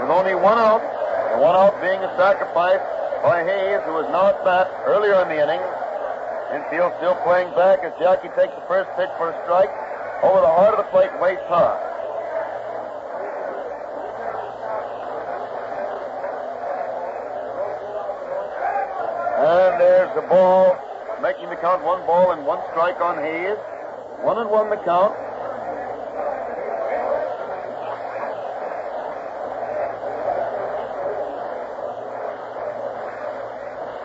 with only one out. The one out being a sacrifice by Hayes, who was now at bat earlier in the inning. Infield still playing back as Jackie takes the first pitch for a strike over the heart of the plate, way high. And there's the ball, making the count 1 ball and 1 strike on Hayes. 1-1 the count.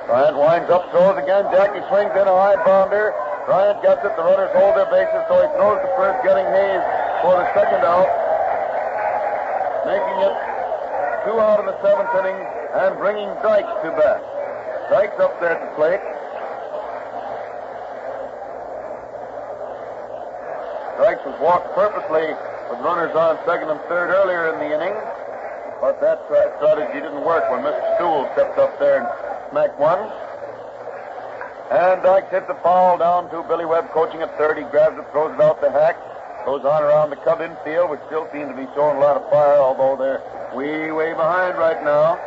Bryant winds up, throws again. Jackie swings in a high bounder. Bryant gets it. The runners hold their bases, so he throws to first, getting Hayes for the second out, making it 2 out in the 7th inning and bringing Dykes to bat. Dykes up there at the plate. Dykes was walked purposely with runners on second and third earlier in the inning, but that strategy didn't work when Mr. Sewell stepped up there and smacked one. And Dykes hits the foul down to Billy Webb, coaching at third. He grabs it, throws it out to Hack. Goes on around the Cub infield, which still seems to be showing a lot of fire, although they're way behind right now.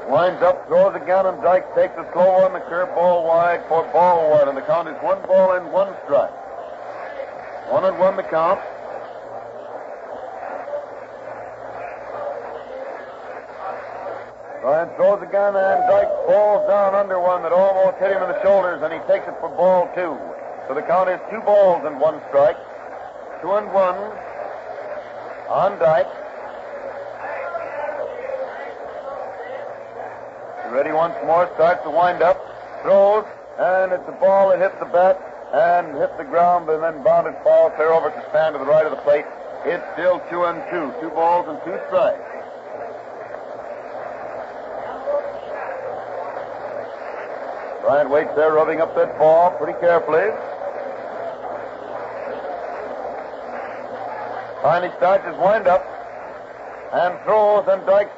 Winds up, throws again, and Dykes takes a slow one, the curve ball wide for ball 1, and the count is 1 ball and 1 strike. 1-1 the count. Bryant throws again, and Dykes falls down under one that almost hit him in the shoulders, and he takes it for ball 2. So the count is 2 balls and 1 strike. 2-1 on Dykes. Ready once more, starts to wind up, throws, and it's a ball that hits the bat and hits the ground and then bounded foul clear over to stand to the right of the plate. It's still 2-2. 2 balls and 2 strikes. Bryant waits there, rubbing up that ball pretty carefully. Finally starts his wind-up and throws, and Dykes...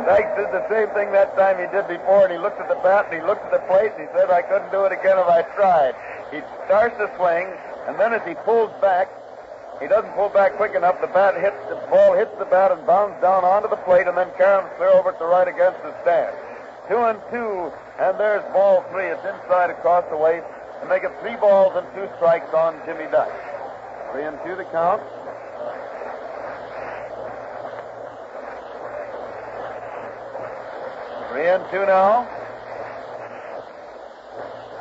Dykes did the same thing that time he did before, and he looked at the bat, and he looked at the plate, and he said, I couldn't do it again if I tried. He starts to swing, and then as he pulls back, he doesn't pull back quick enough. The ball hits the bat and bounds down onto the plate, and then caroms clear over to the right against the stand. 2-2, and there's ball 3. It's inside across the waist to make it 3 balls and 2 strikes on Jimmy Dykes. 3-2 the count. 3-2 now.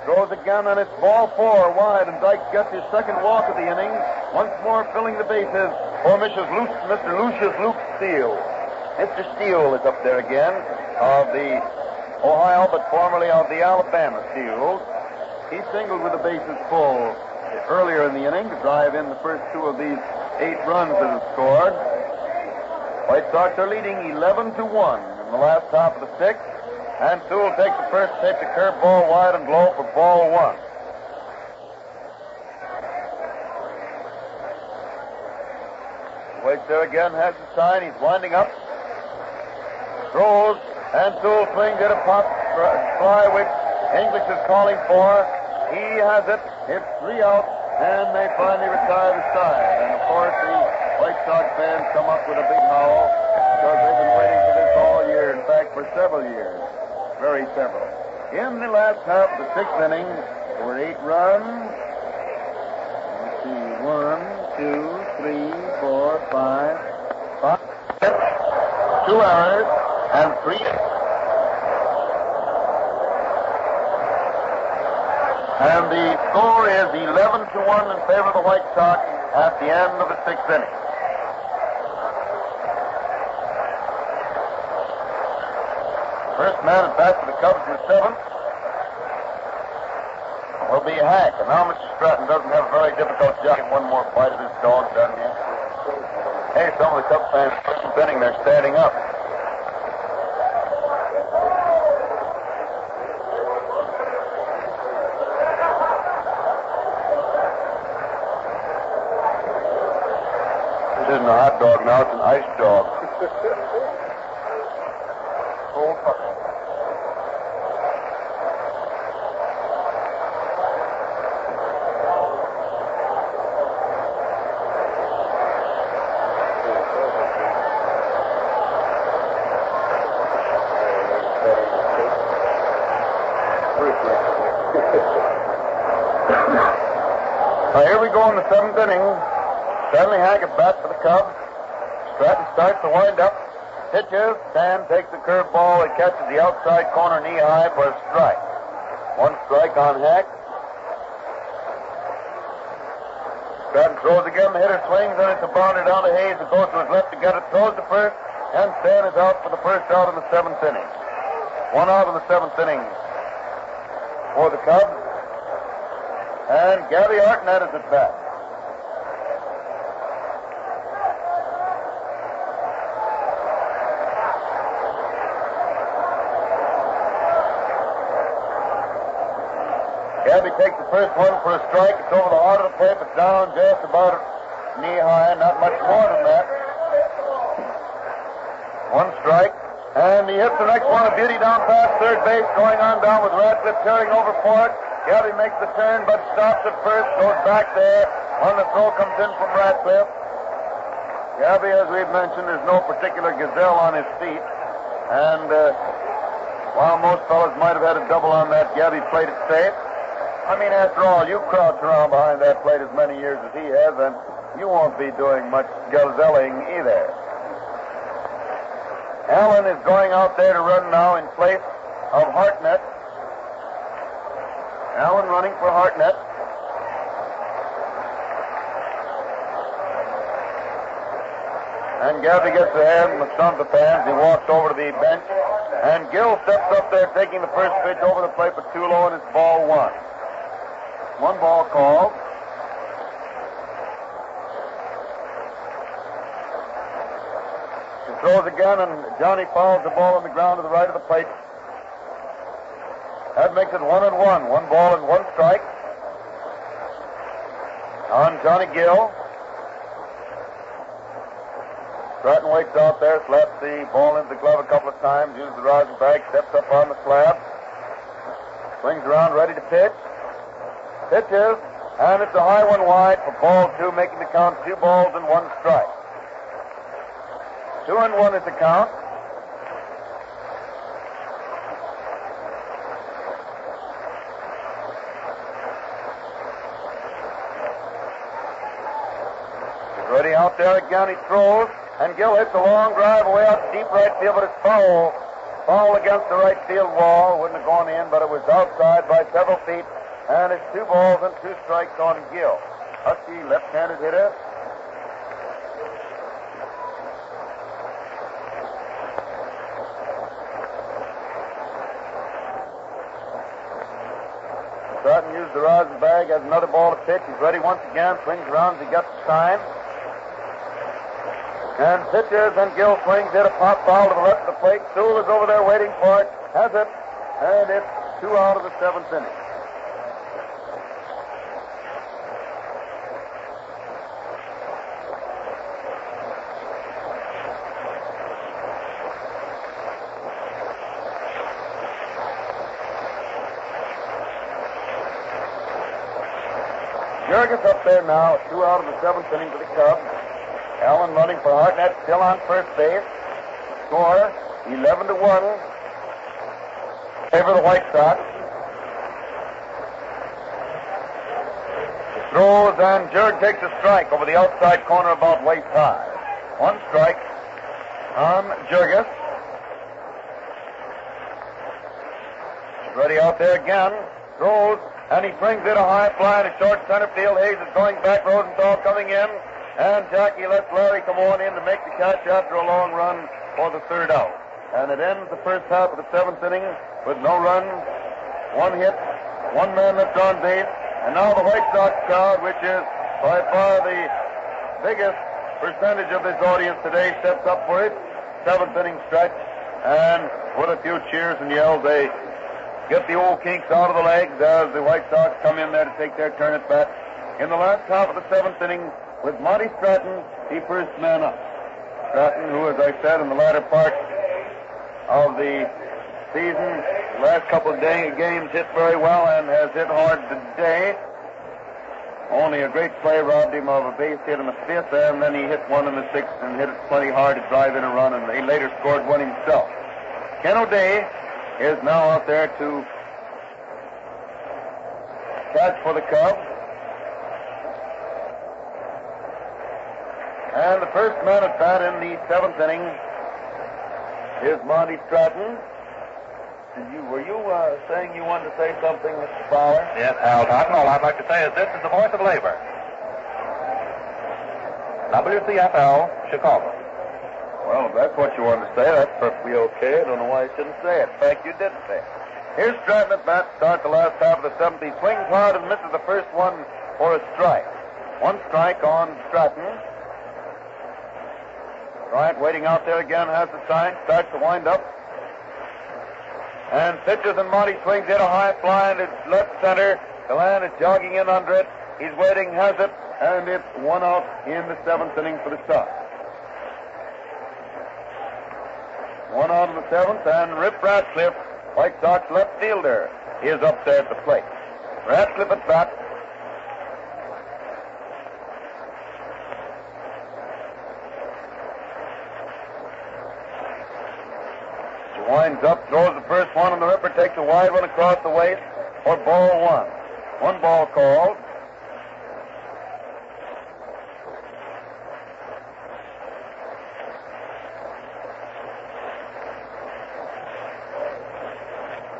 Throws again, and it's ball 4 wide, and Dykes gets his second walk of the inning. Once more filling the bases for Mr. Lucius Luke Steele. Mr. Steele is up there again, of the Ohio, but formerly of the Alabama Steels. He singled with the bases full earlier in the inning to drive in the first 2 of these 8 runs that have scored. White Sox are leading 11-1 in the last half of the 6th. And Sewell takes the first pitch, a curve ball wide and low for ball 1. Waits there again, has the sign. He's winding up. Throws, and Sewell swings at a pop fly, which English is calling for. He has it. It's 3 out, and they finally retire the side. And, of course, the White Sox fans come up with a big howl because they've been waiting for this all year. In fact, for several years. Very several. In the last half of the 6th inning, there were 8 runs. Let's see, 1, 2, 3, 4, 5, 2 errors, and 3. And the score is 11-1 in favor of the White Sox at the end of the 6th inning. First man at bat for the Cubs in the 7th will be Hack. And now Mr. Stratton doesn't have a very difficult job. Get one more bite of this dog, doesn't he? Hey, some of the Cubs fans are spinning. They're standing up. This isn't a hot dog now. It's an ice dog. Here we go in the seventh inning. Stanley Hackett bats for the Cubs. Stratton starts to wind up. Pitches. Stan takes the curveball. He catches the outside corner knee high for a strike. One strike on Hack. Stratton throws again. The hitter swings, and it's a bounder down to Hayes, who goes to his left to get it. Throws to first, and Stan is out for the first out in the seventh inning. One out in the seventh inning for the Cubs. And Gabby Hartnett is at bat. Gabby takes the first one for a strike. It's over the heart of the plate, but down just about knee high, not much more than that. One strike. And he hits the next one, a beauty down past third base, going on down with Radcliffe tearing over for it. Gabby makes the turn, but stops at first, goes back there when the throw comes in from Radcliffe. Gabby, as we've mentioned, is no particular gazelle on his feet. And while most fellas might have had a double on that, Gabby played it safe. I mean, after all, you crouch around behind that plate as many years as he has, and you won't be doing much gazelling either. Allen is going out there to run now in place of Hartnett. Allen running for Hartnett. And Gabby gets ahead in the stump of fans. He walks over to the bench. And Gill steps up there taking the first pitch over the plate, but too low, and it's ball one. One ball called. He throws again, and Johnny fouls the ball on the ground to the right of the plate. That makes it 1-1. One ball and one strike on Johnny Gill. Stratton waits out there, slaps the ball into the glove a couple of times, uses the rosin bag, steps up on the slab, swings around, ready to pitch. Pitches, and it's a high one wide for ball two, making the count 2 balls and 1 strike. 2-1 is the count. He's ready out there again. He throws, and Gill hits a long drive away out to deep right field, but it's foul. Foul against the right field wall. Wouldn't have gone in, but it was outside by several feet. And it's 2 balls and 2 strikes on Gill. Husky, left-handed hitter. Stratton used the rosin bag, has another ball to pitch. He's ready once again, swings around as he gets the sign. And pitches, and Gill swings, hit a pop foul to the left of the plate. Sewell is over there waiting for it, has it, and it's 2 out of the 7th inning. Jurgens up there now, 2 out of the 7th inning for the Cubs. Allen running for Hartnett, still on first base. Score 11-1. Favor the White Sox. Throws, and Jurg takes a strike over the outside corner about waist high. 1 strike on Jurgens. Ready out there again. Throws, and he brings in a high fly to short center field. Hayes is going back. Rosenthal coming in. And Jackie lets Larry come on in to make the catch after a long run for the 3rd out. And it ends the first half of the 7th inning with no runs, 1 hit, 1 man left on base. And now the White Sox crowd, which is by far the biggest percentage of this audience today, steps up for its 7th inning stretch. And with a few cheers and yells, they get the old kinks out of the legs as the White Sox come in there to take their turn at bat. In the last half of the 7th inning, with Monty Stratton, the first man up. Stratton, who, as I said, in the latter part of the season, last couple of games hit very well and has hit hard today. Only a great play robbed him of a base hit in the 5th, and then he hit one in the 6th and hit it plenty hard to drive in a run, and he later scored one himself. Ken O'Day is now out there to catch for the Cubs. And the first man at bat in the seventh inning is Monty Stratton. Were you saying you wanted to say something, Mr. Fowler? Yes, Hal Cotton. All I'd like to say is this is the voice of labor. WCFL, Chicago. Well, if that's what you wanted to say, that's perfectly okay. I don't know why you shouldn't say it. In fact, you did say it. Here's Stratton at bat, start the last half of the seventh. He swings hard and misses the first one for a strike. One strike on Stratton. Bryant waiting out there again, has the sign, starts to wind up. And pitches, and Monty swings in a high fly, and it's left center. Gallant is jogging in under it. He's waiting, has it, and it's one out in the seventh inning for the Sox. One out in the seventh, and Rip Ratcliffe, White Sox left fielder, is up there at the plate. Ratcliffe at bat. Winds up, throws the first one, and the Ripper takes a wide one across the waist for ball one. One ball called.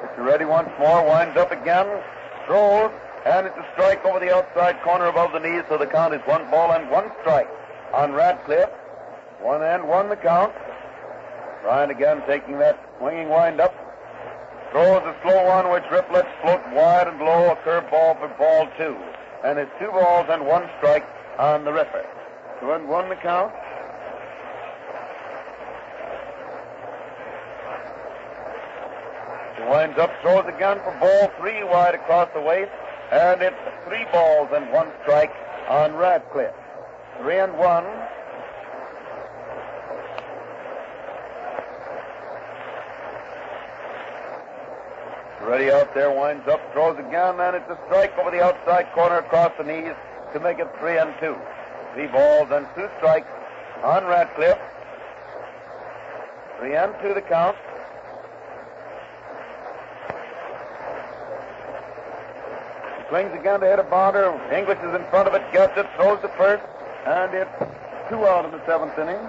It's ready once more, winds up again, throws, and it's a strike over the outside corner above the knees, so the count is 1 ball and 1 strike on Ratcliffe. 1-1 the count. Bryant again taking that swinging wind-up. Throws a slow one, which Rip lets float wide and low, a curve ball for ball 2. And it's 2 balls and 1 strike on the Ripper. 2-1 the count. He winds up, throws again for ball 3 wide across the waist. And it's 3 balls and 1 strike on Ratcliffe. 3-1. Ready out there, winds up, throws again, and it's a strike over the outside corner across the knees to make it 3-2. 3 balls and 2 strikes on Ratcliffe. 3-2 the count. He swings again to hit a bounder. English is in front of it, gets it, throws the first, and it's 2 out in the seventh inning.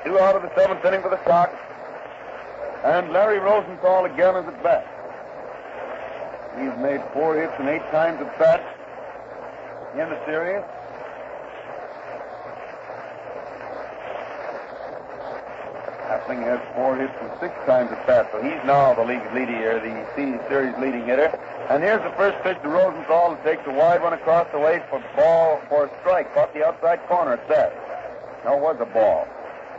2 out of the seventh inning for the Sox. And Larry Rosenthal again is at bat. He's made 4 hits and 8 times at bat in the series. Appling has 4 hits and 6 times at bat, so he's now the league leader, the series leading hitter. And here's the first pitch to Rosenthal. It takes a wide one across the waist for a strike. Caught the outside corner at that. No, it was a ball.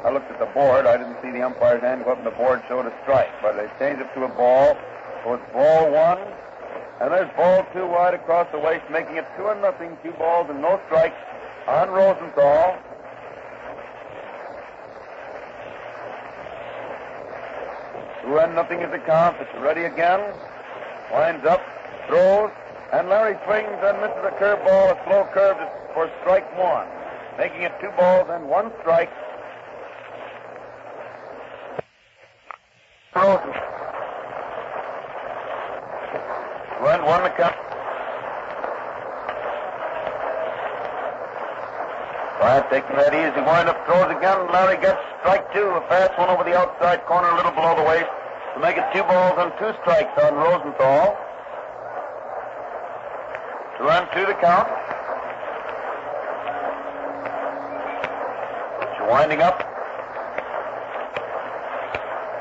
I looked at the board. I didn't see the umpire's hand go up, and the board showed a strike. But they changed it to a ball. So it's ball 1. And there's ball 2 wide across the waist, making it 2-0. 2 balls and no strikes on Rosenthal. Nothing is the count. It's ready again. Winds up, throws, and Larry swings and misses a curveball, a slow curve for strike 1, making it 2 balls and 1 strike. Rosen. 1-1 the count. Bryant taking that easy wind-up, throws again. Larry gets strike 2, a fast one over the outside corner, a little below the waist, to make it 2 balls and 2 strikes on Rosenthal. 2-2 the count. She's winding up.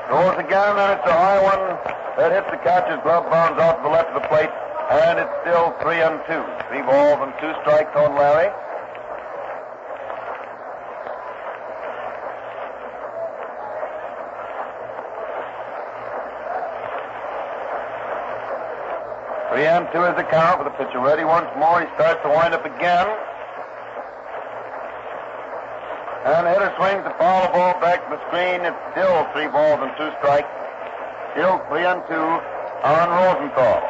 Throws again, and it's a high one that hits the catcher's glove, bounds out to the left of the plate, and it's still 3-2. 3 balls and 2 strikes on Larry. And 2 is the count with the pitcher ready once more. He starts to wind up again. And the hitter swings the foul ball back to the screen. It's still 3 balls and 2 strikes. Still 3-2 on Rosenthal.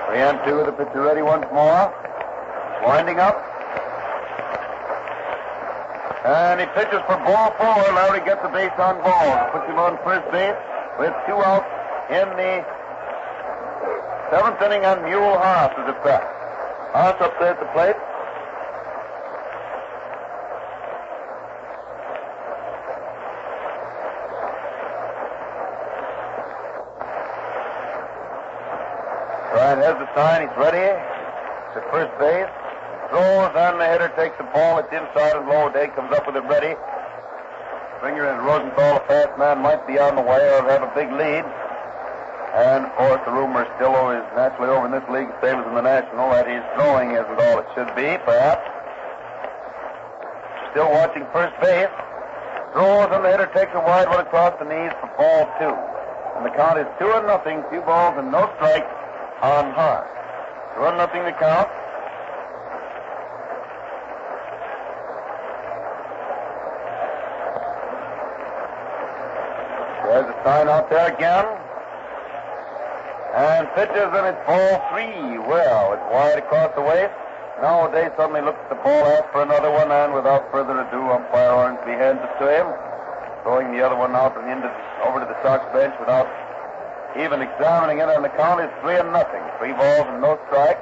Three and 2 with the pitcher ready once more. Winding up. And he pitches for ball 4. Lowry gets the base on balls. Puts him on first base with 2 outs in the 7th inning, and Mule Haas is at bat. Haas up there at the plate. Bryant has the sign. He's ready. To first base. Throws, and the hitter takes the ball. It's inside and low. Day comes up with it ready. Springer and Rosenthal, a fast man, might be on the way or have a big lead. And, of course, the rumor still is naturally over in this league, same as in the National, that his throwing isn't all it should be, perhaps. Still watching first base. Throws, and the hitter takes a wide one across the knees for ball 2. And the count is 2-0, 2 balls and no strikes on Haas. 2-0 the count. There's a sign out there again. And pitches, and it's ball 3. Well, it's wide across the waist. Now Day suddenly looks at the ball, asks for another one, and without further ado, umpire Ormsby hands it to him, throwing the other one out and over to the Sox bench without even examining it, and the count is 3-0. 3 balls and no strikes.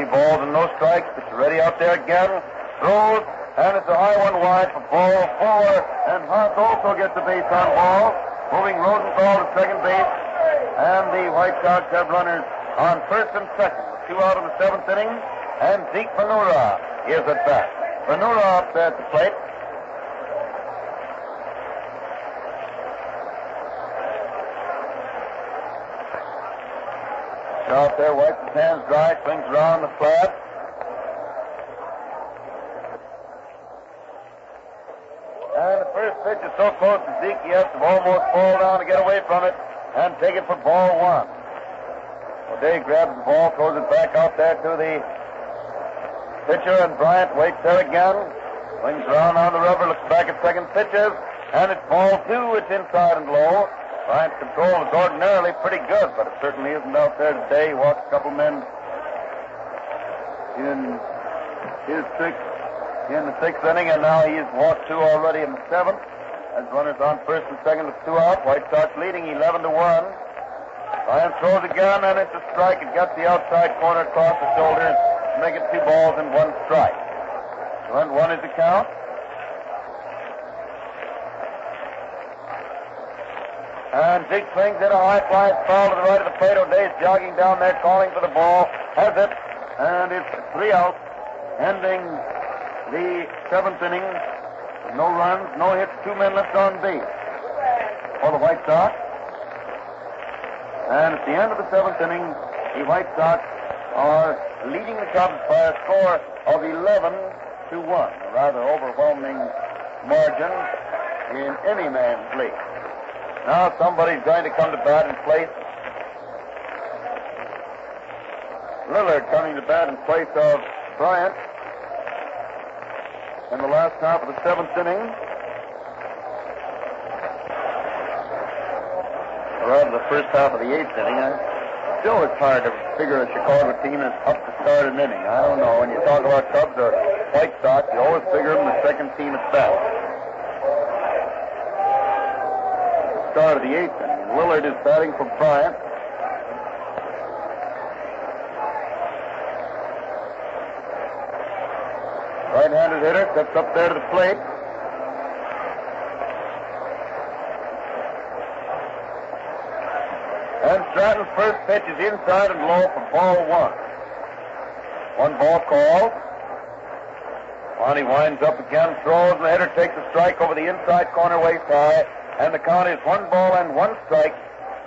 Balls and no strikes. It's ready out there again. Throws, and it's a high one wide for ball 4. And Haas also gets a base on ball, moving Rosenthal to second base. And the White Sox have runners on first and second. 2 out of the 7th inning. And Zeke Ventura is at bat. Ventura up there at the plate. Out there, wipes his hands dry, swings around the flat. And the first pitch is so close to Zeke, he has to almost fall down to get away from it and take it for ball 1. O'Day grabs the ball, throws it back out there to the pitcher, and Bryant waits there again. Swings around on the rubber, looks back at second, pitches, and it's ball 2. It's inside and low. Bryant's control is ordinarily pretty good, but it certainly isn't out there today. He walked a couple men in the 6th inning, and now he's walked 2 already in the 7th. As runners on first and second with 2 out. White Sox leading 11-1. Bryant throws again, and it's a strike. It got the outside corner across the shoulders to make it 2 balls and 1 strike. 2-1 is the count. And Zeke swings in a high fly, foul to the right of the plate. O'Day's jogging down there, calling for the ball. Has it, and it's 3 outs, ending the 7th inning. No runs, no hits, 2 men left on base for the White Sox. And at the end of the 7th inning, the White Sox are leading the Cubs by a score of 11-1. A rather overwhelming margin in any man's league. Now somebody's going to come to bat in place. Lillard coming to bat in place of Bryant in the last half of the 7th inning. Or rather, the first half of the 8th inning. Still, it's hard to figure a Chicago team is up to start an inning. I don't know. When you talk about Cubs or White Sox, you always figure them the second team at bat. Start of the 8th inning. Lillard is batting for Bryant. Right-handed hitter steps up there to the plate. And Stratton's first pitch is inside and low for ball 1. 1 ball called. Lonnie winds up again, throws, and the hitter takes a strike over the inside corner waist high. And the count is 1 ball and 1 strike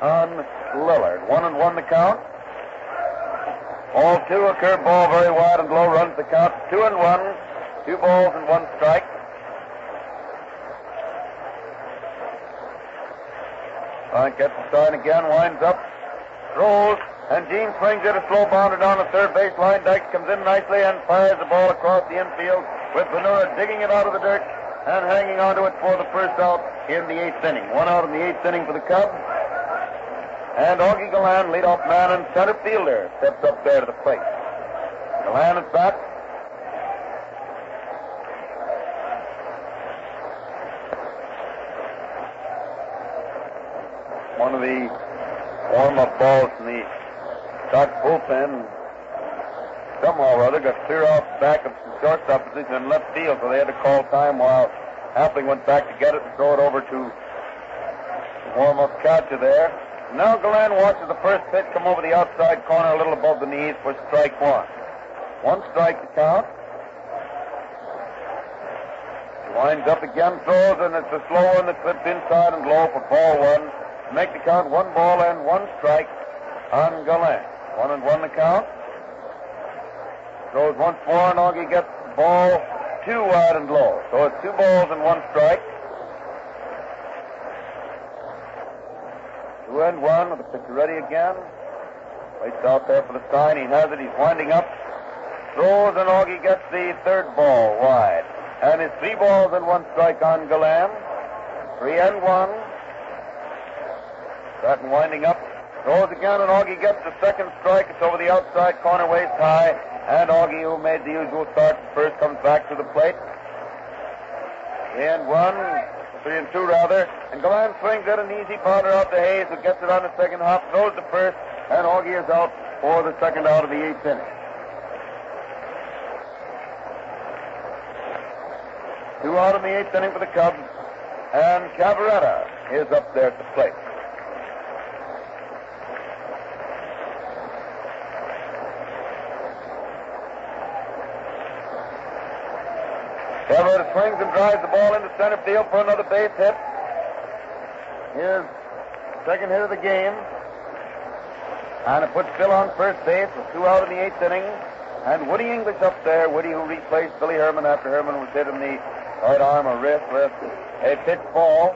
on Lillard. 1-1 the count. Ball 2, a curveball very wide and low, runs the count 2-1. 2 balls and 1 strike. Bryant gets the sign again, winds up, throws, and Gene swings it a slow bounder down the third base line. Dykes comes in nicely and fires the ball across the infield with Ventura digging it out of the dirt and hanging onto it for the first out in the 8th inning. 1 out in the 8th inning for the Cubs. And Augie Galland, leadoff man and center fielder, steps up there to the plate. Galland at bat. One of the warm-up balls in the Sox bullpen somehow or other got clear off the back of the shortstop position in left field, so they had to call time while Appling went back to get it and throw it over to the warm-up catcher there. Now Galland watches the first pitch come over the outside corner a little above the knees for strike one. One strike to count. He winds up again, throws, and it's a slow one that slips inside and low for ball one. Make the count 1 ball and 1 strike on Galland. 1-1 the count. Throws once more, and Augie gets ball 2 wide and low. So it's 2 balls and 1 strike. 2-1 with the pitcher ready again. Waits out there for the sign. He has it. He's winding up. Throws, and Augie gets the 3rd ball wide. And it's 3 balls and 1 strike on Galland. 3-1. Stratton winding up. Throws again, and Augie gets the 2nd strike. It's over the outside corner, waist high. And Augie, who made the usual start first, comes back to the plate. 3-1. 3-2 rather. And Galland swings at an easy pounder out to Hayes, who gets it on the second hop, throws the first, and Augie is out for the second out of the 8th inning. 2 out in the 8th inning for the Cubs, and Cavaretta is up there at the plate. Cavaretta swings and drives the ball into center field for another base hit. His 2nd hit of the game. And it puts Phil on first base with 2 out in the 8th inning. And Woody English up there. Woody, who replaced Billy Herman after Herman was hit in the right arm or wrist with a pitch ball.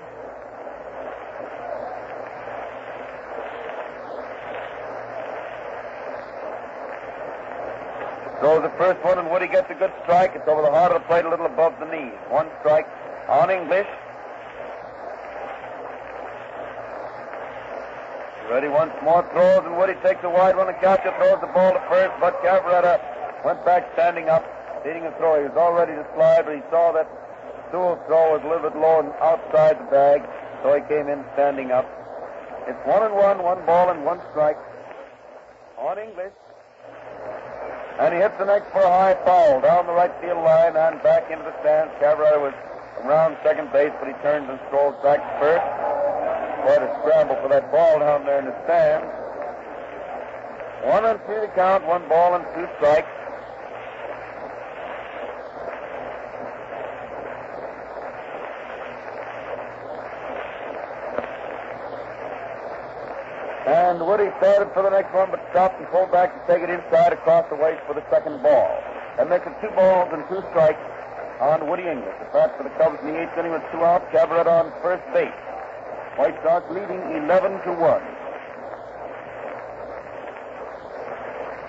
Throws the first one, and Woody gets a good strike. It's over the heart of the plate, a little above the knees. 1 strike on English. Ready once more, throws, and Woody takes a wide one. The catcher throws the ball to first, but Cavaretta went back standing up, leading a throw. He was all ready to slide, but he saw that Sewell's throw was a little bit low and outside the bag, so he came in standing up. It's 1-1, 1 ball and 1 strike on English. And he hits the next for a high foul down the right field line and back into the stands. Cavaretta was around second base, but he turns and strolls back to first. Quite a scramble for that ball down there in the stands. 1-2 to count, 1 ball and 2 strikes. And Woody started for the next one, but stopped and pulled back to take it inside across the waist for the 2nd ball. That makes it 2 balls and 2 strikes on Woody English. The bat for the Cubs in the 8th inning with 2 outs. Cavaretta on first base. White Sox leading 11-1.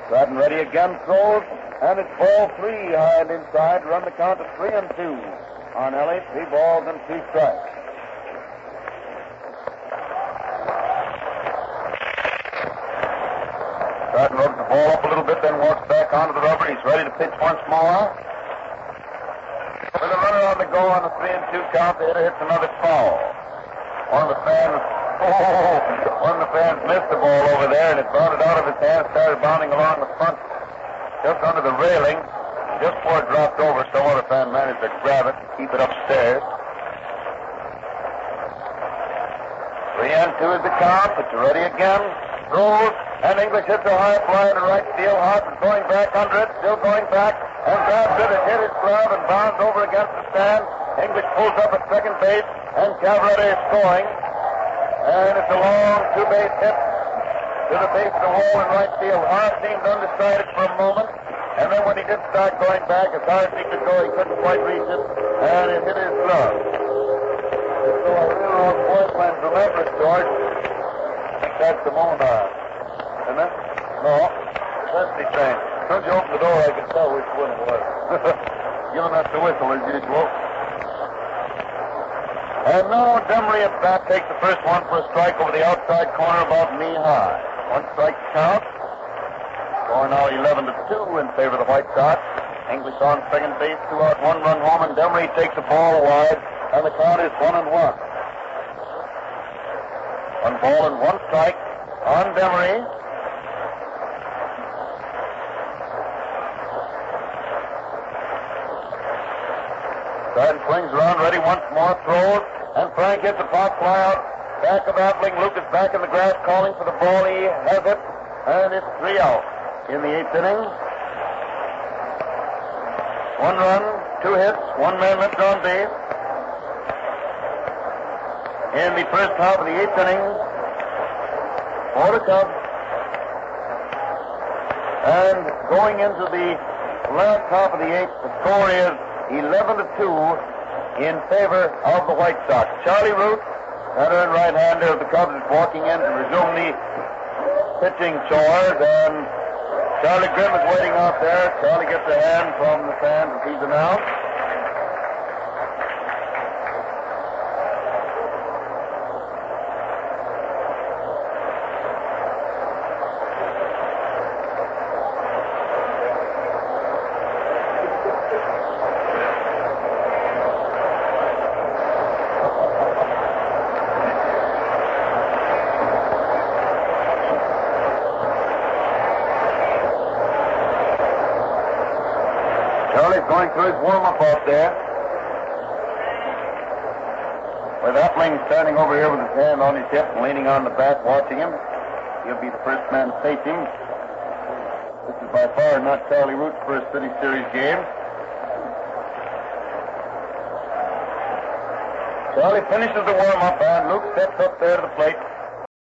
Stratton ready again, throws, and it's ball 3 high and inside. Run the count to 3-2 on Ellie. 3 balls and 2 strikes. Stratton rubs the ball up a little bit, then walks back onto the rubber. He's ready to pitch once more. With a runner on the go on the 3-2 count, the hitter hits another foul. One of the fans missed the ball over there, and it bounded out of his hand, started bounding along the front, just under the railing. Just before it dropped over, some other fan managed to grab it and keep it upstairs. 3-2 is the count, but you're ready again. Throws, and English hits a high fly to right field. Hart is going back under it, still going back, and grabs it and hit his glove and bounds over against the stand. English pulls up at second base, and Cavaretta is scoring. And it's a long 2-base hit to the base of the hole in right field. Hart seemed undecided for a moment, and then when he did start going back, as hard as he could go, he couldn't quite reach it, and it hit his glove. So a real old boyfriend from Everett, George. I think that's the Mona, isn't it? No, that's the train. As soon as you open the door, I can tell which one it was. Giving us the whistle as usual. And now Demery at bat takes the first one for a strike over the outside corner about knee-high. One strike count. Score now 11-2 in favor of the White Sox. English on second base, 2 out, 1 run home, and Demery takes the ball wide, and the count is 1-1. 1 ball and 1 strike on Demery. Side swings around, ready once more, throws, and Frank hits a pop fly out. Back of Appling. Luke is back in the grass calling for the ball. He has it, and it's 3 out in the 8th inning. 1 run, 2 hits, 1 man left on base. In the first half of the 8th inning, for the Cubs. And going into the last half of the 8th, the score is 11-2 in favor of the White Sox. Charlie Root, batter and right-hander of the Cubs, is walking in to resume the pitching chores, and Charlie Grimm is waiting out there. Charlie gets a hand from the fans as he's announced. Charlie's going through his warm-up out there. With Appling standing over here with his hand on his hip and leaning on the bat watching him. He'll be the first man to face him. This is by far not Charlie Root's first City Series game. Charlie finishes the warm-up and Luke steps up there to the plate.